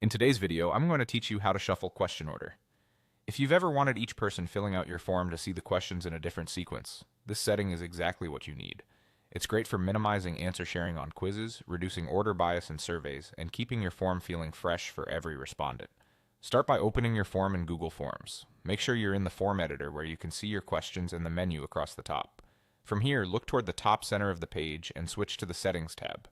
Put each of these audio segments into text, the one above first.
In today's video, I'm going to teach you how to shuffle question order. If you've ever wanted each person filling out your form to see the questions in a different sequence, this setting is exactly what you need. It's great for minimizing answer sharing on quizzes, reducing order bias in surveys, and keeping your form feeling fresh for every respondent. Start by opening your form in Google Forms. Make sure you're in the form editor where you can see your questions and the menu across the top. From here, look toward the top center of the page and switch to the Settings tab.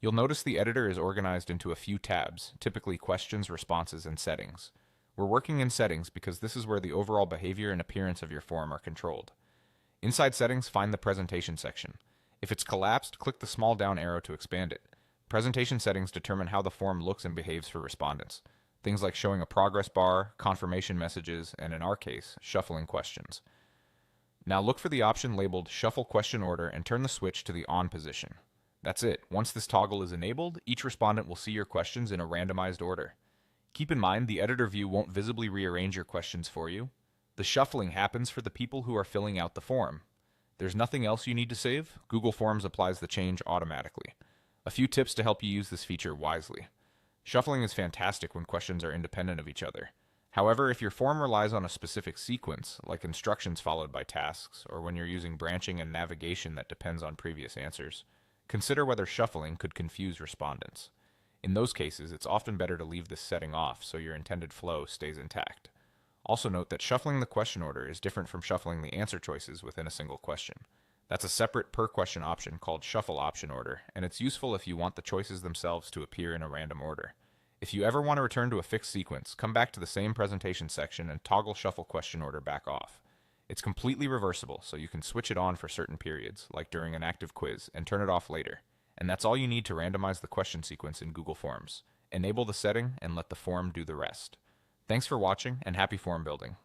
You'll notice the editor is organized into a few tabs, typically questions, responses, and settings. We're working in settings because this is where the overall behavior and appearance of your form are controlled. Inside settings, find the presentation section. If it's collapsed, click the small down arrow to expand it. Presentation settings determine how the form looks and behaves for respondents. Things like showing a progress bar, confirmation messages, and in our case, shuffling questions. Now look for the option labeled Shuffle Question Order and turn the switch to the On position. That's it. Once this toggle is enabled, each respondent will see your questions in a randomized order. Keep in mind, the editor view won't visibly rearrange your questions for you. The shuffling happens for the people who are filling out the form. There's nothing else you need to save. Google Forms applies the change automatically. A few tips to help you use this feature wisely. Shuffling is fantastic when questions are independent of each other. However, if your form relies on a specific sequence, like instructions followed by tasks, or when you're using branching and navigation that depends on previous answers, consider whether shuffling could confuse respondents. In those cases, it's often better to leave this setting off so your intended flow stays intact. Also note that shuffling the question order is different from shuffling the answer choices within a single question. That's a separate per question option called Shuffle Option Order, and it's useful if you want the choices themselves to appear in a random order. If you ever want to return to a fixed sequence, come back to the same presentation section and toggle Shuffle Question Order back off. It's completely reversible, so you can switch it on for certain periods, like during an active quiz, and turn it off later. And that's all you need to randomize the question sequence in Google Forms. Enable the setting and let the form do the rest. Thanks for watching, and happy form building.